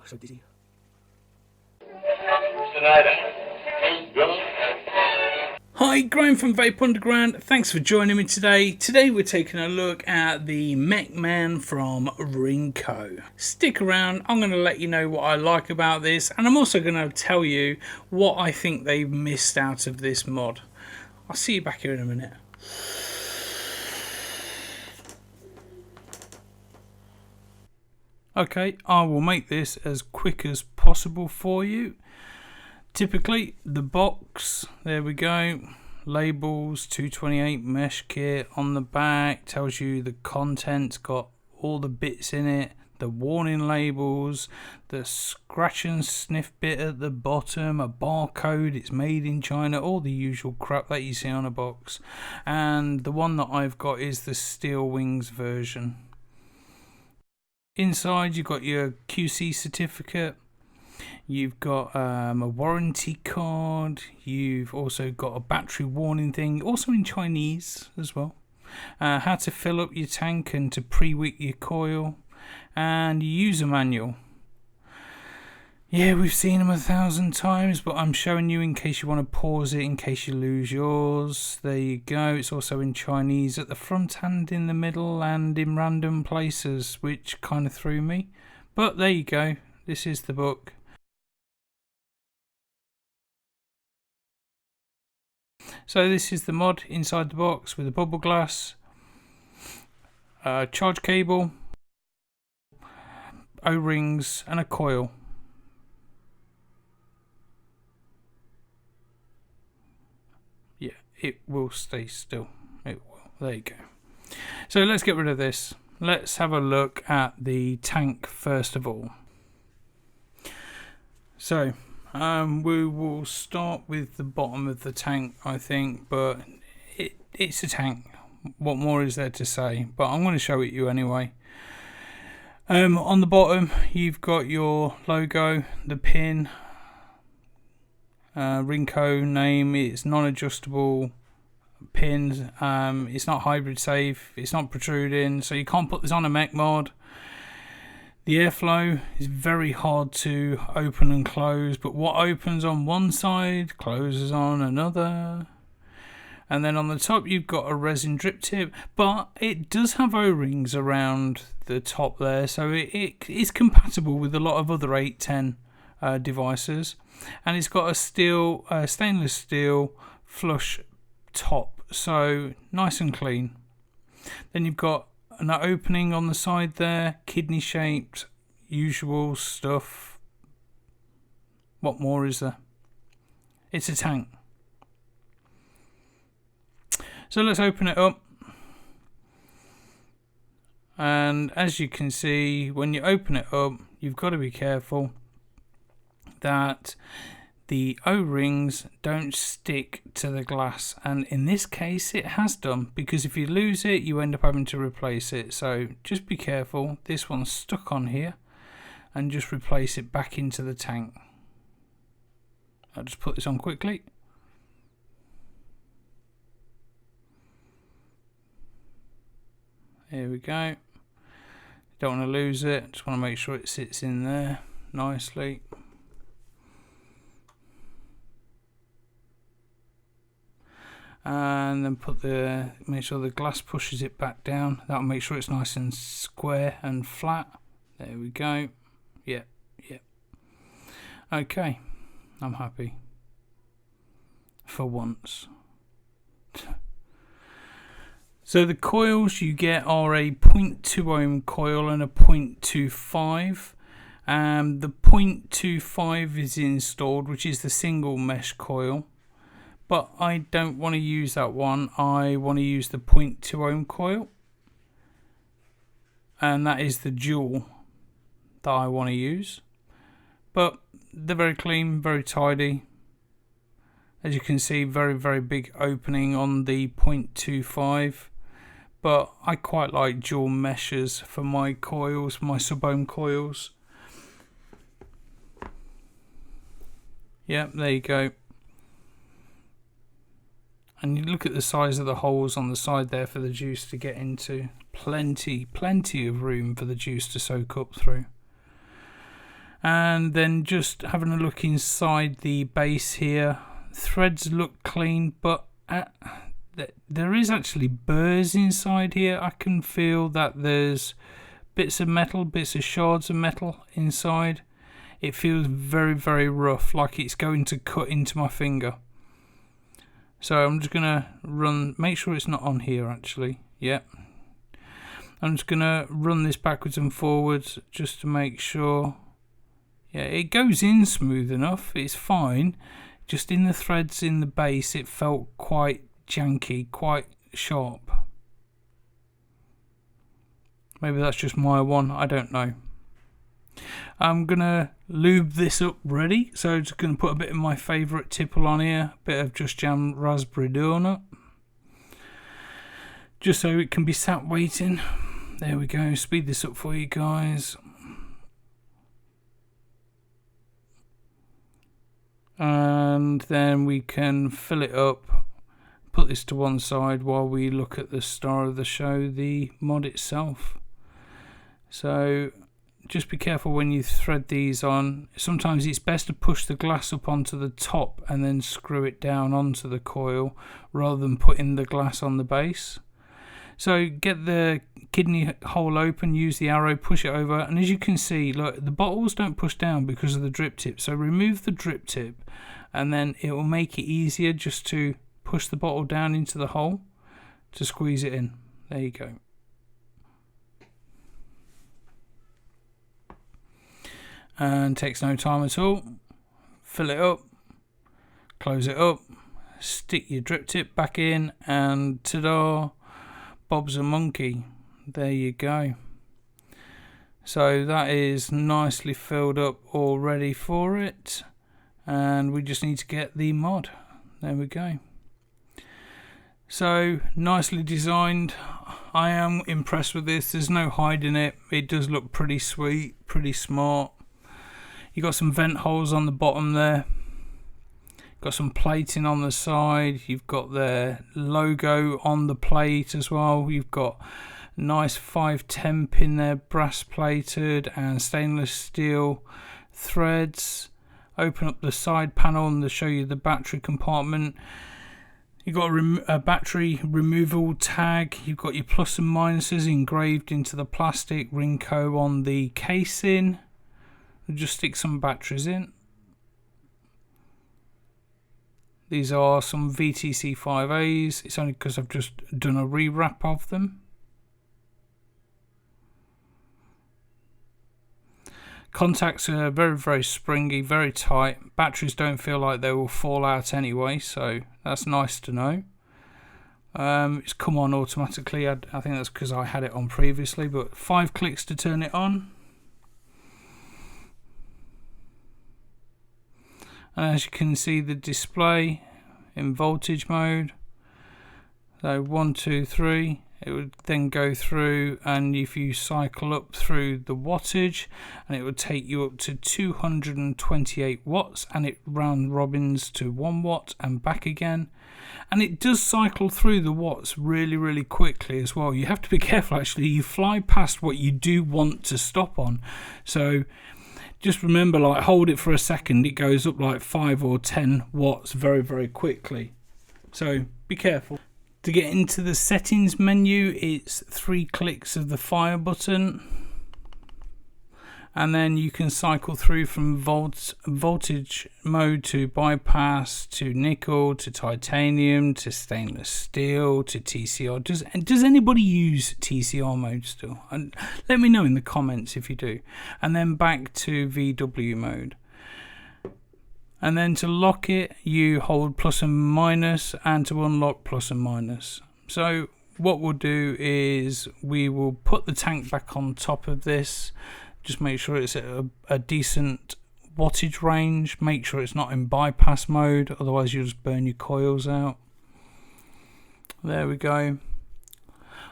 so dizzy. Hi, Graham from Vape Underground. Thanks for joining me today. Today we're taking a look at the MECHMAN from RINCOE. Stick around, I'm going to let you know what I like about this, and I'm also going to tell you what I think they've missed out of this mod. I'll see you back here in a minute. Okay, I will make this as quick as possible for you. Typically, the box, there we go, labels, 228 mesh kit on the back, tells you the contents, got all the bits in it, the warning labels, the scratch and sniff bit at the bottom, a barcode, it's made in China, all the usual crap that you see on a box. And the one that I've got is the Steel Wings version. Inside you've got your QC certificate. You've got a warranty card. You've also got a battery warning thing, also in Chinese as well. How to fill up your tank and to pre-wick your coil. And user manual. Yeah, we've seen them 1,000 times, but I'm showing you in case you want to pause it, in case you lose yours. There you go. It's also in Chinese at the front and in the middle and in random places, which kind of threw me. But there you go. This is the book. So this is the mod inside the box with a bubble glass, charge cable, O-rings and a coil. Yeah, it will stay still. It will. There you go. So let's get rid of this. Let's have a look at the tank first of all. So we will start with the bottom of the tank, I think, but it's a tank. What more is there to say? But I'm going to show it you anyway. On the bottom, you've got your logo, the pin, RINCOE name. It's non-adjustable pins. It's not hybrid safe. It's not protruding, so you can't put this on a mech mod. The airflow is very hard to open and close, but what opens on one side closes on another. And then on the top you've got a resin drip tip, but it does have O-rings around the top there, so it is compatible with a lot of other 810 devices. And it's got a stainless steel flush top, so nice and clean. Then you've got an opening on the side there, kidney shaped, usual stuff. What more is there? It's a tank. So let's open it up. And as you can see, when you open it up, you've got to be careful that the O-rings don't stick to the glass, and in this case it has done, because if you lose it you end up having to replace it. So just be careful. This one's stuck on here, and just replace it back into the tank. I'll just put this on quickly. Here we go. Don't want to lose it, just want to make sure it sits in there nicely. And then make sure the glass pushes it back down. That'll make sure it's nice and square and flat. There we go. Yep. Okay, I'm happy for once. So the coils you get are a 0.2 ohm coil and a 0.25. The 0.25 is installed, which is the single mesh coil. But I don't want to use that one. I want to use the 0.2 ohm coil. And that is the dual that I want to use. But they're very clean, very tidy. As you can see, very, very big opening on the 0.25. But I quite like dual meshes for my coils, my sub-ohm coils. Yep, there you go. And you look at the size of the holes on the side there for the juice to get into. Plenty of room for the juice to soak up through. And then just having a look inside the base here, threads look clean, but there is actually burrs inside here. I can feel that there's bits of metal, bits of shards of metal inside. It feels very, very rough, like it's going to cut into my finger. So I'm just gonna make sure it's not on here actually. Yep. I'm just gonna run this backwards and forwards just to make sure. Yeah, it goes in smooth enough, it's fine. Just in the threads in the base it felt quite janky, quite sharp. Maybe that's just my one, I don't know. I'm gonna lube this up ready, so just gonna put a bit of my favourite tipple on here, a bit of Just Jam Raspberry Donut, just so it can be sat waiting. There we go, speed this up for you guys. And then we can fill it up, put this to one side while we look at the star of the show, the mod itself. So just be careful when you thread these on. Sometimes it's best to push the glass up onto the top and then screw it down onto the coil rather than putting the glass on the base. So get the kidney hole open, use the arrow, push it over, and as you can see, look, the bottles don't push down because of the drip tip. So remove the drip tip and then it will make it easier just to push the bottle down into the hole to squeeze it in. There you go. And takes no time at all. Fill it up, close it up, stick your drip tip back in, and ta-da, Bob's a monkey. There you go. So that is nicely filled up, all ready for it, and we just need to get the mod. There we go. So nicely designed. I am impressed with this. There's no hiding it. It does look pretty sweet, pretty smart. You got some vent holes on the bottom there. Got some plating on the side. You've got the logo on the plate as well. You've got nice 510 pin there, brass plated and stainless steel threads. Open up the side panel and they'll show you the battery compartment. You've got a battery removal tag. You've got your plus and minuses engraved into the plastic. RINCOE on the casing. We'll just stick some batteries in. These are some VTC 5As. It's only because I've just done a rewrap of them. Contacts are very, very springy, very tight. Batteries don't feel like they will fall out anyway, so that's nice to know. It's come on automatically. I think that's because I had it on previously, but 5 clicks to turn it on. And as you can see, the display in voltage mode. So 1, 2, 3. It would then go through, and if you cycle up through the wattage, and it would take you up to 228 watts, and it round robins to 1 watt and back again. And it does cycle through the watts really, really quickly as well. You have to be careful actually. You fly past what you do want to stop on. So just remember, like, hold it for a second, it goes up like 5 or 10 watts very, very quickly. So be careful. To get into the settings menu, it's 3 clicks of the fire button. And then you can cycle through from voltage mode to bypass, to nickel, to titanium, to stainless steel, to TCR. Does anybody use TCR mode still? And let me know in the comments if you do. And then back to VW mode. And then to lock it, you hold plus and minus, and to unlock plus and minus. So what we'll do is we will put the tank back on top of this. Just make sure it's at a decent wattage range. Make sure it's not in bypass mode, otherwise you'll just burn your coils out. There we go.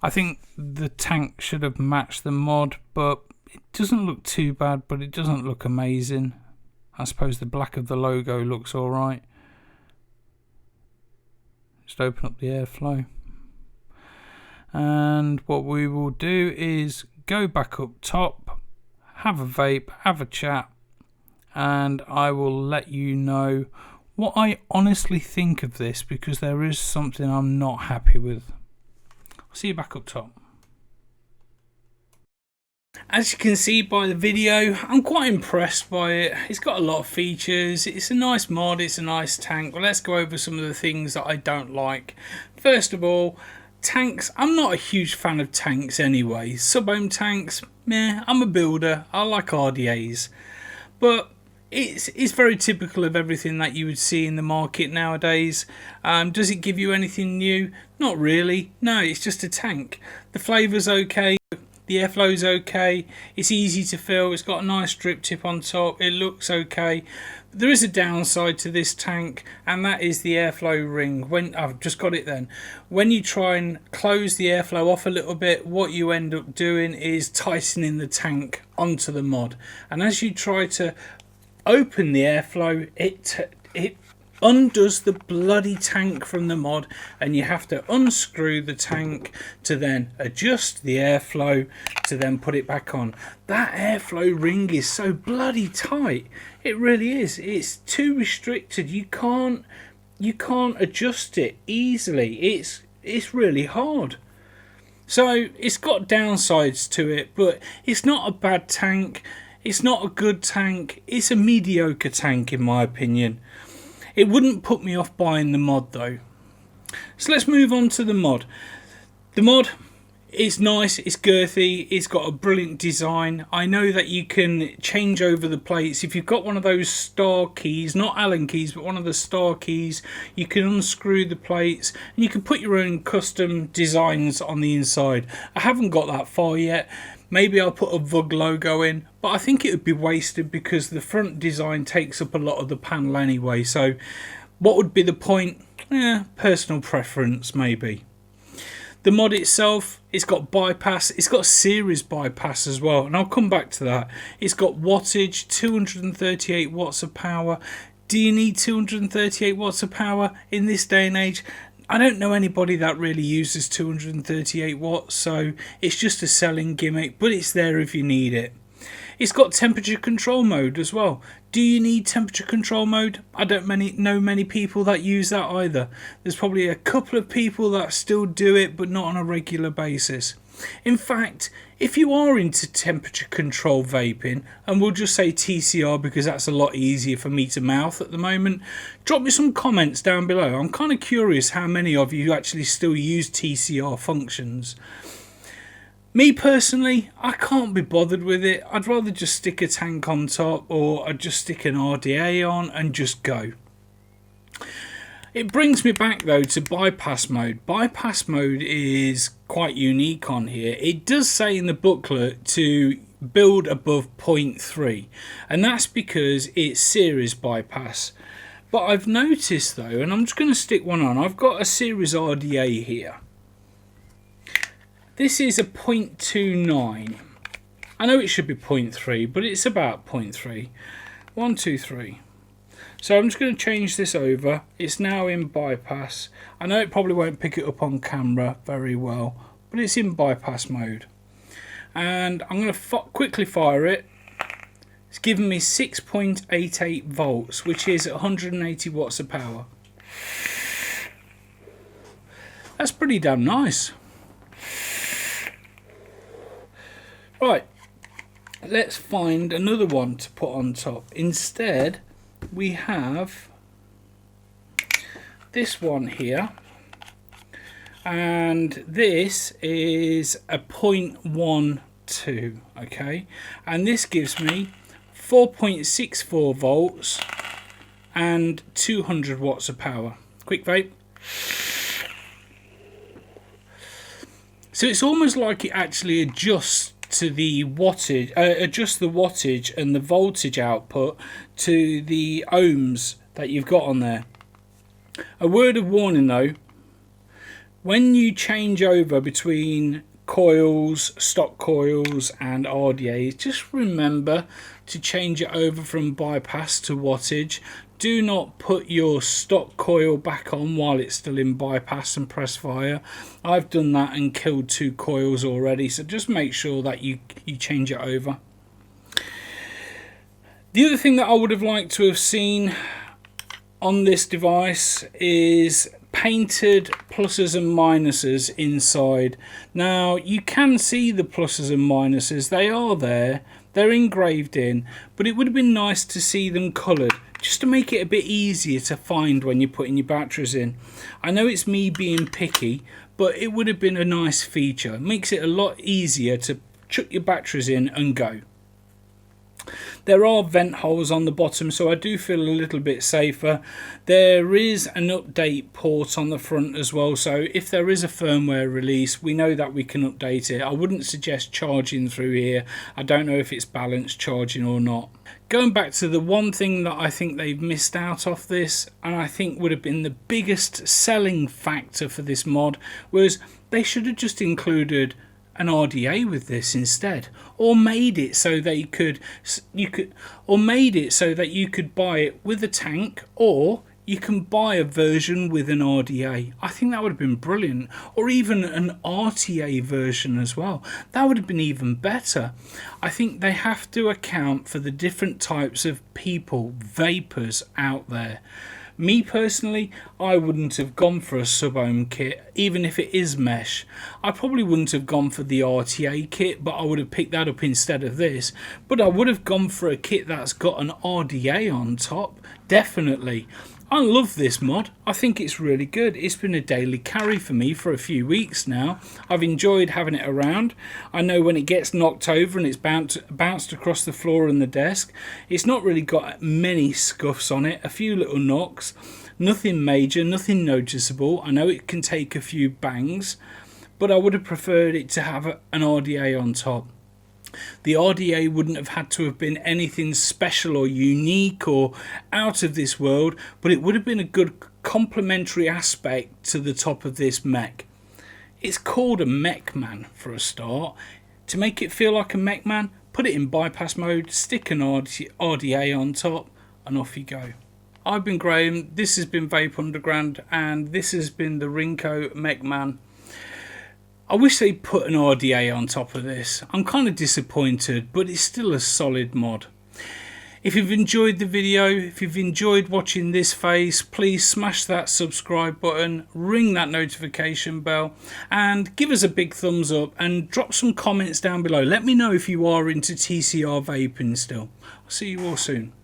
I think the tank should have matched the mod, but it doesn't look too bad, but it doesn't look amazing. I suppose the black of the logo looks alright. Just open up the airflow. And what we will do is go back up top, have a vape, have a chat, and I will let you know what I honestly think of this, because there is something I'm not happy with. I'll see you back up top. As you can see by the video, I'm quite impressed by it. It's got a lot of features. It's a nice mod, it's a nice tank. Well, let's go over some of the things that I don't like. First of all, tanks. I'm not a huge fan of tanks anyway. Sub-ohm tanks, meh. I'm a builder. I like RDAs. But it's very typical of everything that you would see in the market nowadays. Does it give you anything new? Not really. No, it's just a tank. The flavour's okay. The airflow's okay, it's easy to fill, it's got a nice drip tip on top, it looks okay. But there is a downside to this tank, and that is the airflow ring. When I've just got it then. When you try and close the airflow off a little bit, what you end up doing is tightening the tank onto the mod. And as you try to open the airflow, it undoes the bloody tank from the mod, and you have to unscrew the tank to then adjust the airflow to then put it back on. That airflow ring is so bloody tight, it really is. It's too restricted. You can't adjust it easily. It's really hard. So it's got downsides to it, but it's not a bad tank, it's not a good tank, it's a mediocre tank in my opinion. It wouldn't put me off buying the mod though. So let's move on to the mod. The mod is nice, it's girthy, it's got a brilliant design. I know that you can change over the plates. If you've got one of those star keys, not Allen keys, but one of the star keys, you can unscrew the plates and you can put your own custom designs on the inside. I haven't got that far yet. Maybe I'll put a VUG logo in, but I think it would be wasted because the front design takes up a lot of the panel anyway. So what would be the point? Personal preference maybe. The mod itself, it's got bypass, it's got series bypass as well, and I'll come back to that. It's got wattage, 238 watts of power. Do you need 238 watts of power in this day and age? I don't know anybody that really uses 238 watts, so it's just a selling gimmick, but it's there if you need it. It's got temperature control mode as well. Do you need temperature control mode? I don't know many people that use that either. There's probably a couple of people that still do it, but not on a regular basis. In fact, if you are into temperature control vaping, and we'll just say TCR because that's a lot easier for me to mouth at the moment, drop me some comments down below. I'm kind of curious how many of you actually still use TCR functions. Me personally, I can't be bothered with it. I'd rather just stick a tank on top, or I'd just stick an RDA on and just go. It brings me back though to bypass mode. Bypass mode is quite unique on here. It does say in the booklet to build above 0.3, and that's because it's series bypass. But I've noticed though, and I'm just going to stick one on, I've got a series RDA here. This is a 0.29. I know it should be 0.3, but it's about 0.3. 1, 2, 3. So I'm just going to change this over. It's now in bypass. I know it probably won't pick it up on camera very well, but it's in bypass mode. And I'm going to quickly fire it. It's giving me 6.88 volts, which is 180 watts of power. That's pretty damn nice. Right, let's find another one to put on top. Instead, we have this one here, and this is a 0.12, okay, and this gives me 4.64 volts and 200 watts of power. Quick vape. So it's almost like it actually adjusts to the wattage, adjust the wattage and the voltage output to the ohms that you've got on there. A word of warning though, when you change over between coils, stock coils and RDAs, just remember to change it over from bypass to wattage. Do not put your stock coil back on while it's still in bypass and press fire. I've done that and killed 2 coils already, so just make sure that you change it over. The other thing that I would have liked to have seen on this device is painted pluses and minuses inside. Now you can see the pluses and minuses, they are there, they're engraved in, but it would have been nice to see them coloured, just to make it a bit easier to find when you're putting your batteries in. I know it's me being picky, but it would have been a nice feature. It makes it a lot easier to chuck your batteries in and go. There are vent holes on the bottom, so I do feel a little bit safer. There is an update port on the front as well, so if there is a firmware release, we know that we can update it. I wouldn't suggest charging through here. I don't know if it's balanced charging or not. Going back to the one thing that I think they've missed out of this, and I think would have been the biggest selling factor for this mod, was they should have just included an RDA with this instead, or made it so that you could buy it with a tank, or you can buy a version with an RDA. I think that would have been brilliant, or even an RTA version as well. That would have been even better. I think they have to account for the different types of people, vapers out there. Me personally, I wouldn't have gone for a sub-ohm kit, even if it is mesh. I probably wouldn't have gone for the RTA kit, but I would have picked that up instead of this. But I would have gone for a kit that's got an RDA on top, definitely. I love this mod. I think it's really good. It's been a daily carry for me for a few weeks now. I've enjoyed having it around. I know when it gets knocked over and it's bounced across the floor and the desk, it's not really got many scuffs on it, a few little knocks, nothing major, nothing noticeable. I know it can take a few bangs, but I would have preferred it to have an RDA on top. The RDA wouldn't have had to have been anything special or unique or out of this world, but it would have been a good complementary aspect to the top of this mech. It's called a Mechman for a start. To make it feel like a Mechman, put it in bypass mode, stick an RDA on top, and off you go. I've been Graham, this has been Vape Underground, and this has been the RINCOE MECHMAN. I wish they put an RDA on top of this. I'm kind of disappointed, but it's still a solid mod. If you've enjoyed the video, if you've enjoyed watching this face, please smash that subscribe button, ring that notification bell, and give us a big thumbs up and drop some comments down below. Let me know if you are into TCR vaping still. I'll see you all soon.